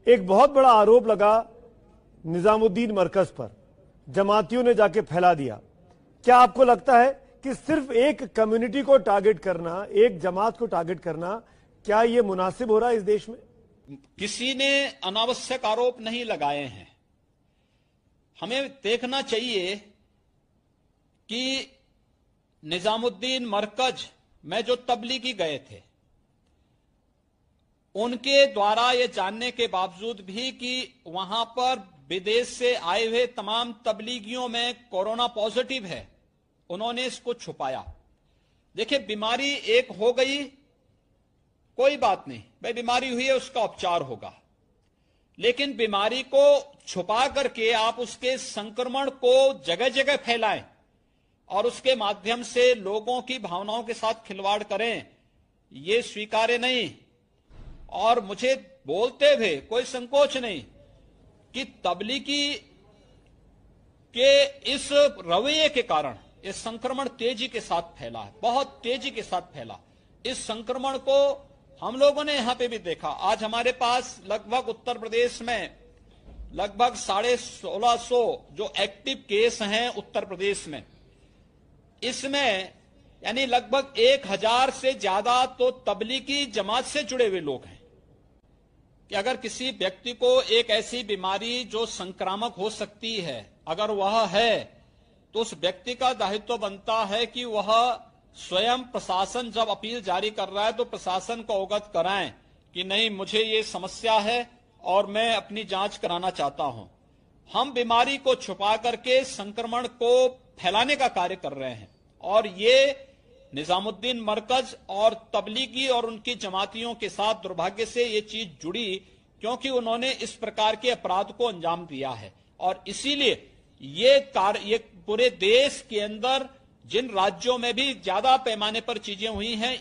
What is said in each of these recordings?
एक बहुत बड़ा आरोप लगा निजामुद्दीन मरकज पर, जमातियों ने जाके फैला दिया। क्या आपको लगता है कि सिर्फ एक कम्युनिटी को टारगेट करना, एक जमात को टारगेट करना, क्या यह मुनासिब हो रहा है इस देश में? किसी ने अनावश्यक आरोप नहीं लगाए हैं। हमें देखना चाहिए कि निजामुद्दीन मरकज में जो तबलीगी गए थे, उनके द्वारा यह जानने के बावजूद भी कि वहां पर विदेश से आए हुए तमाम तबलीगियों में कोरोना पॉजिटिव है, उन्होंने इसको छुपाया। देखिए, बीमारी एक हो गई, कोई बात नहीं भाई, बीमारी हुई है, उसका उपचार होगा। लेकिन बीमारी को छुपा करके आप उसके संक्रमण को जगह जगह फैलाएं और उसके माध्यम से लोगों की भावनाओं के साथ खिलवाड़ करें, यह स्वीकार्य नहीं। और मुझे बोलते हुए कोई संकोच नहीं कि तबलीगी के इस रवैये के कारण यह संक्रमण तेजी के साथ फैला है, बहुत तेजी के साथ फैला। इस संक्रमण को हम लोगों ने यहां पे भी देखा। आज हमारे पास लगभग उत्तर प्रदेश में लगभग 1650 जो एक्टिव केस हैं उत्तर प्रदेश में, इसमें यानी लगभग 1000 से ज्यादा तो तबलीगी जमात से जुड़े हुए लोग हैं। कि अगर किसी व्यक्ति को एक ऐसी बीमारी जो संक्रामक हो सकती है अगर वह है, तो उस व्यक्ति का दायित्व बनता है कि वह स्वयं, प्रशासन जब अपील जारी कर रहा है तो प्रशासन को अवगत कराएं कि नहीं, मुझे ये समस्या है और मैं अपनी जांच कराना चाहता हूं। हम बीमारी को छुपा करके संक्रमण को फैलाने का कार्य कर रहे हैं और ये निजामुद्दीन मरकज और तबलीगी और उनकी जमातियों के साथ दुर्भाग्य से ये चीज जुड़ी, क्योंकि उन्होंने इस प्रकार के अपराध को अंजाम दिया है। और इसीलिए ये पूरे देश के अंदर जिन राज्यों में भी ज्यादा पैमाने पर चीजें हुई हैं,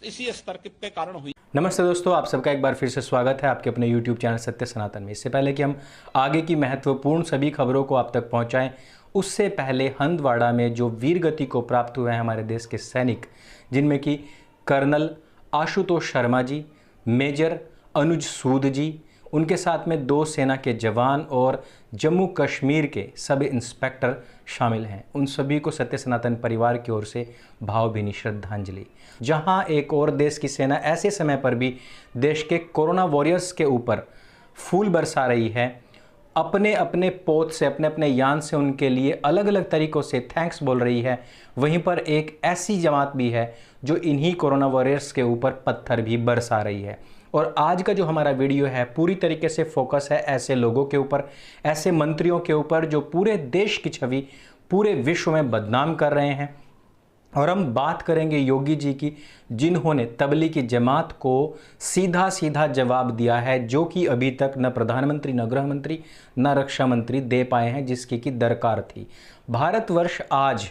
इसी स्तर के कारण हुई। नमस्ते दोस्तों, आप सबका एक बार फिर से स्वागत है आपके अपने YouTube चैनल सत्य सनातन में। इससे पहले कि हम आगे की महत्वपूर्ण सभी खबरों को आप तक पहुंचाएं, उससे पहले हंदवाड़ा में जो वीर गति को प्राप्त हुए हैं हमारे देश के सैनिक, जिनमें कि कर्नल आशुतोष शर्मा जी, मेजर अनुज सूद जी, उनके साथ में 2 सेना के जवान और जम्मू कश्मीर के सब इंस्पेक्टर शामिल हैं, उन सभी को सत्य सनातन परिवार की ओर से भावभीनी श्रद्धांजलि। जहां एक और देश की सेना ऐसे समय पर भी देश के कोरोना वॉरियर्स के ऊपर फूल बरसा रही है, अपने अपने पोत से, अपने अपने यान से उनके लिए अलग अलग तरीक़ों से थैंक्स बोल रही है, वहीं पर एक ऐसी जमात भी है जो इन्हीं कोरोना वॉरियर्स के ऊपर पत्थर भी बरसा रही है। और आज का जो हमारा वीडियो है पूरी तरीके से फोकस है ऐसे लोगों के ऊपर, ऐसे मंत्रियों के ऊपर जो पूरे देश की छवि पूरे विश्व में बदनाम कर रहे हैं। और हम बात करेंगे योगी जी की, जिन्होंने तबलीगी जमात को सीधा सीधा जवाब दिया है, जो कि अभी तक न प्रधानमंत्री, न गृह मंत्री, न रक्षा मंत्री दे पाए हैं, जिसकी की दरकार थी। भारतवर्ष आज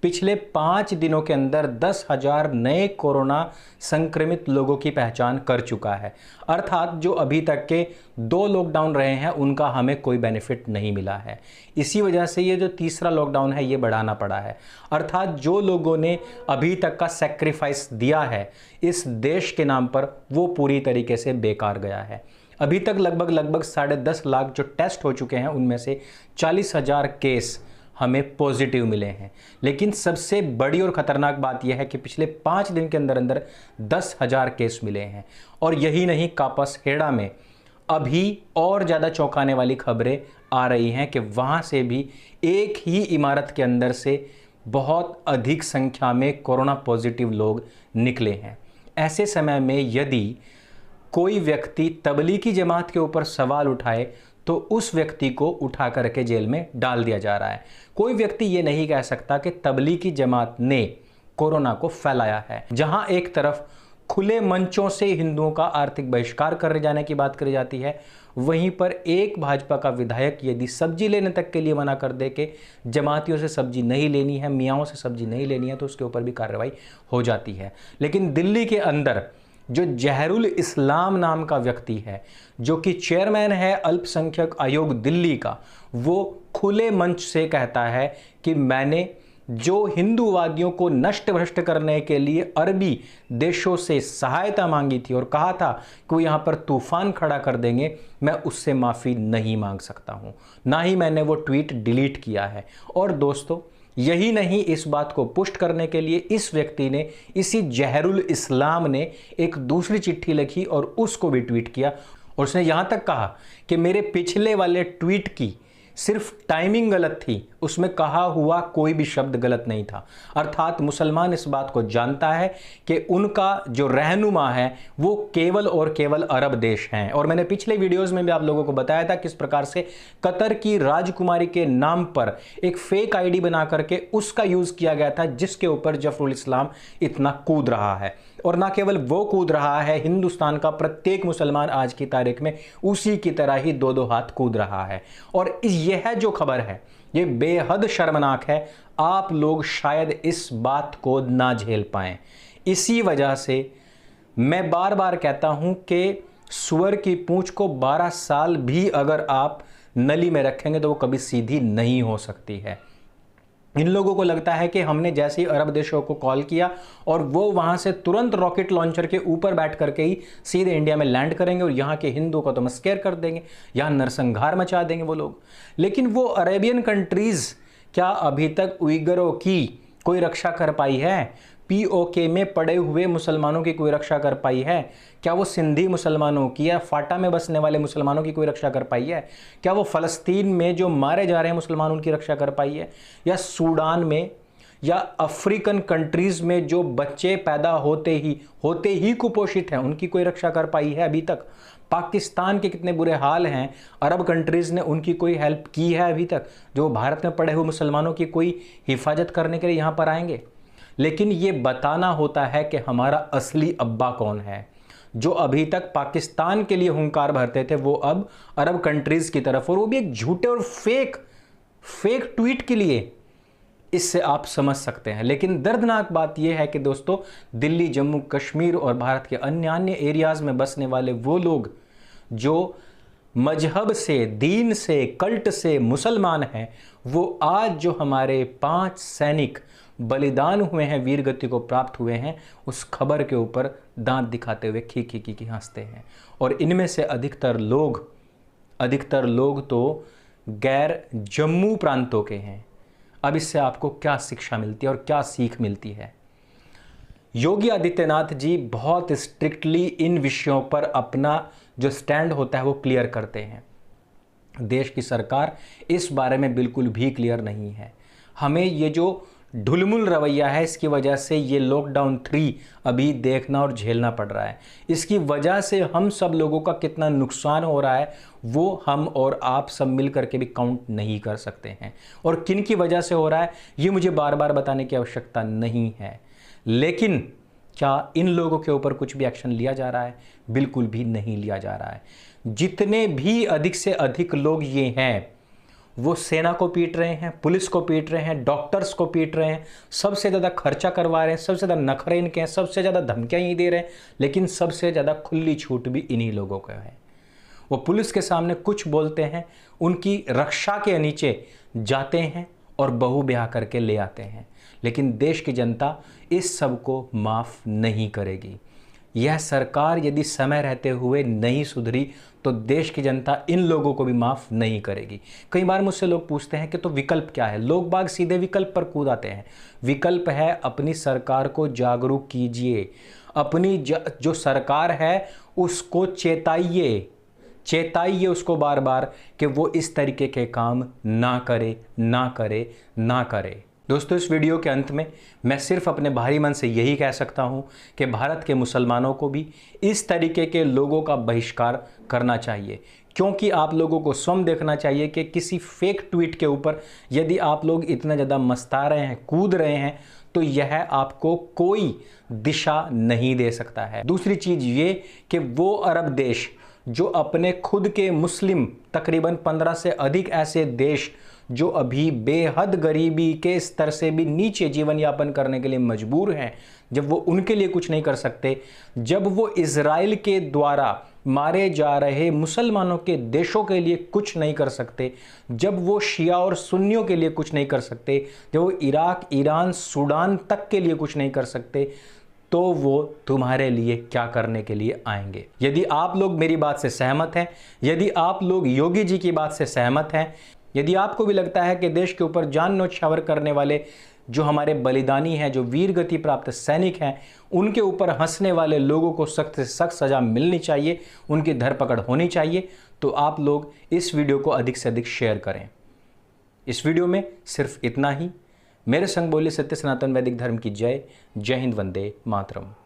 पिछले 5 दिनों के अंदर 10,000 नए कोरोना संक्रमित लोगों की पहचान कर चुका है। अर्थात जो अभी तक के 2 लॉकडाउन रहे हैं उनका हमें कोई बेनिफिट नहीं मिला है। इसी वजह से ये जो तीसरा लॉकडाउन है ये बढ़ाना पड़ा है। अर्थात जो लोगों ने अभी तक का सेक्रीफाइस दिया है इस देश के नाम पर, वो पूरी तरीके से बेकार गया है। अभी तक लगभग 10.5 लाख जो टेस्ट हो चुके हैं, उनमें से 40,000 केस हमें पॉजिटिव मिले हैं। लेकिन सबसे बड़ी और ख़तरनाक बात यह है कि पिछले 5 दिन के अंदर अंदर 10,000 केस मिले हैं। और यही नहीं, कापस हेड़ा में अभी और ज़्यादा चौंकाने वाली खबरें आ रही हैं कि वहाँ से भी एक ही इमारत के अंदर से बहुत अधिक संख्या में कोरोना पॉजिटिव लोग निकले हैं। ऐसे समय में यदि कोई व्यक्ति तबलीगी जमात के ऊपर सवाल उठाए तो उस व्यक्ति को उठा करके जेल में डाल दिया जा रहा है। कोई व्यक्ति ये नहीं कह सकता कि तबलीगी जमात ने कोरोना को फैलाया है। जहां एक तरफ खुले मंचों से हिंदुओं का आर्थिक बहिष्कार करे जाने की बात करी जाती है, वहीं पर एक भाजपा का विधायक यदि सब्जी लेने तक के लिए मना कर दे कि जमातियों से सब्जी नहीं लेनी है, मियाँओं से सब्जी नहीं लेनी है, तो उसके ऊपर भी कार्रवाई हो जाती है। लेकिन दिल्ली के अंदर जो जहरुल इस्लाम नाम का व्यक्ति है, जो कि चेयरमैन है अल्पसंख्यक आयोग दिल्ली का, वो खुले मंच से कहता है कि मैंने जो हिंदूवादियों को नष्ट भ्रष्ट करने के लिए अरबी देशों से सहायता मांगी थी और कहा था कि वो यहां पर तूफान खड़ा कर देंगे, मैं उससे माफी नहीं मांग सकता हूं, ना ही मैंने वो ट्वीट डिलीट किया है। और दोस्तों यही नहीं, इस बात को पुष्ट करने के लिए इस व्यक्ति ने, इसी जहरुल इस्लाम ने एक दूसरी चिट्ठी लिखी और उसको भी ट्वीट किया और उसने यहां तक कहा कि मेरे पिछले वाले ट्वीट की सिर्फ टाइमिंग गलत थी, उसमें कहा हुआ कोई भी शब्द गलत नहीं था। अर्थात मुसलमान इस बात को जानता है कि उनका जो रहनुमा है वो केवल और केवल अरब देश हैं। और मैंने पिछले वीडियोस में भी आप लोगों को बताया था किस प्रकार से कतर की राजकुमारी के नाम पर एक फेक आईडी बना करके उसका यूज किया गया था, जिसके ऊपर जफरुल इस्लाम इतना कूद रहा है। और ना केवल वो कूद रहा है, हिंदुस्तान का प्रत्येक मुसलमान आज की तारीख में उसी की तरह ही दो दो हाथ कूद रहा है। और यह जो खबर है ये बेहद शर्मनाक है। आप लोग शायद इस बात को ना झेल पाएं। इसी वजह से मैं बार बार कहता हूं कि सुअर की पूंछ को 12 साल भी अगर आप नली में रखेंगे तो वो कभी सीधी नहीं हो सकती है। इन लोगों को लगता है कि हमने जैसे ही अरब देशों को कॉल किया और वो वहां से तुरंत रॉकेट लॉन्चर के ऊपर बैठ करके ही सीधे इंडिया में लैंड करेंगे और यहाँ के हिंदुओं को तो मस्केर कर देंगे, यहाँ नरसंहार मचा देंगे वो लोग। लेकिन वो अरेबियन कंट्रीज क्या अभी तक उइगरों की कोई रक्षा कर पाई है? पीओके में पड़े हुए मुसलमानों की कोई रक्षा कर पाई है? क्या वो सिंधी मुसलमानों की या फाटा में बसने वाले मुसलमानों की कोई रक्षा कर पाई है? क्या वो फ़लस्तीन में जो मारे जा रहे हैं मुसलमान उनकी रक्षा कर पाई है? या सूडान में या अफ्रीकन कंट्रीज में जो बच्चे पैदा होते ही कुपोषित हैं उनकी कोई रक्षा कर पाई है अभी तक? पाकिस्तान के कितने बुरे हाल हैं, अरब कंट्रीज ने उनकी कोई हेल्प की है अभी तक? जो भारत में पड़े हुए मुसलमानों की कोई हिफाजत करने के लिए यहाँ पर आएंगे? लेकिन ये बताना होता है कि हमारा असली अब्बा कौन है। जो अभी तक पाकिस्तान के लिए हुंकार भरते थे वो अब अरब कंट्रीज की तरफ, और वो भी एक झूठे और फेक ट्वीट के लिए। इससे आप समझ सकते हैं। लेकिन दर्दनाक बात यह है कि दोस्तों दिल्ली, जम्मू कश्मीर और भारत के अन्य एरियाज में बसने वाले वो लोग जो मजहब से, दीन से, कल्ट से मुसलमान हैं, वो आज जो हमारे 5 सैनिक बलिदान हुए हैं, वीर गति को प्राप्त हुए हैं, उस खबर के ऊपर दांत दिखाते हुए खी हंसते हैं। और इनमें से अधिकतर लोग तो गैर जम्मू प्रांतों के हैं। अब इससे आपको क्या शिक्षा मिलती है और क्या सीख मिलती है? योगी आदित्यनाथ जी बहुत स्ट्रिक्टली इन विषयों पर अपना जो स्टैंड होता है वो क्लियर करते हैं। देश की सरकार इस बारे में बिल्कुल भी क्लियर नहीं है। हमें ये जो ढुलमुल रवैया है, इसकी वजह से ये लॉकडाउन 3 अभी देखना और झेलना पड़ रहा है। इसकी वजह से हम सब लोगों का कितना नुकसान हो रहा है वो हम और आप सब मिल करके भी काउंट नहीं कर सकते हैं। और किन की वजह से हो रहा है ये मुझे बार बार बताने की आवश्यकता नहीं है। लेकिन क्या इन लोगों के ऊपर कुछ भी एक्शन लिया जा रहा है? बिल्कुल भी नहीं लिया जा रहा है। जितने भी अधिक से अधिक लोग ये हैं वो सेना को पीट रहे हैं, पुलिस को पीट रहे हैं, डॉक्टर्स को पीट रहे हैं, सबसे ज़्यादा खर्चा करवा रहे हैं, सबसे ज़्यादा नखरे इनके हैं, सबसे ज़्यादा धमकियाँ ही दे रहे हैं। लेकिन सबसे ज़्यादा खुली छूट भी इन्हीं लोगों को है। वो पुलिस के सामने कुछ बोलते हैं, उनकी रक्षा के नीचे जाते हैं और बहू ब्याह करके ले आते हैं। लेकिन देश की जनता इस सब को माफ़ नहीं करेगी। यह सरकार यदि समय रहते हुए नहीं सुधरी तो देश की जनता इन लोगों को भी माफ़ नहीं करेगी। कई बार मुझसे लोग पूछते हैं कि तो विकल्प क्या है? लोग बाग सीधे विकल्प पर कूद आते हैं। विकल्प है अपनी सरकार को जागरूक कीजिए, अपनी जो सरकार है उसको चेताइए उसको बार बार कि वो इस तरीके के काम ना करे। दोस्तों इस वीडियो के अंत में मैं सिर्फ अपने भारी मन से यही कह सकता हूं कि भारत के मुसलमानों को भी इस तरीके के लोगों का बहिष्कार करना चाहिए। क्योंकि आप लोगों को स्वयं देखना चाहिए कि किसी फेक ट्वीट के ऊपर यदि आप लोग इतना ज़्यादा मस्ता रहे हैं, कूद रहे हैं, तो यह आपको कोई दिशा नहीं दे सकता है। दूसरी चीज़ ये कि वो अरब देश जो अपने खुद के मुस्लिम, तकरीबन 15 से अधिक ऐसे देश जो अभी बेहद गरीबी के स्तर से भी नीचे जीवन यापन करने के लिए मजबूर हैं, जब वो उनके लिए कुछ नहीं कर सकते, जब वो इजराइल के द्वारा मारे जा रहे मुसलमानों के देशों के लिए कुछ नहीं कर सकते, जब वो शिया और सुन्नियों के लिए कुछ नहीं कर सकते, जब वो इराक, ईरान, सूडान तक के लिए कुछ नहीं कर सकते, तो वो तुम्हारे लिए क्या करने के लिए आएंगे। यदि आप लोग मेरी बात से सहमत हैं, यदि आप लोग योगी जी की बात से सहमत हैं, यदि आपको भी लगता है कि देश के ऊपर जान न्यौछावर करने वाले जो हमारे बलिदानी हैं, जो वीर गति प्राप्त सैनिक हैं, उनके ऊपर हंसने वाले लोगों को सख्त से सख्त सजा मिलनी चाहिए, उनकी धरपकड़ होनी चाहिए, तो आप लोग इस वीडियो को अधिक से अधिक शेयर करें। इस वीडियो में सिर्फ इतना ही। मेरे संग बोले सत्य सनातन वैदिक धर्म की जय। जय हिंद, वंदे मातरम।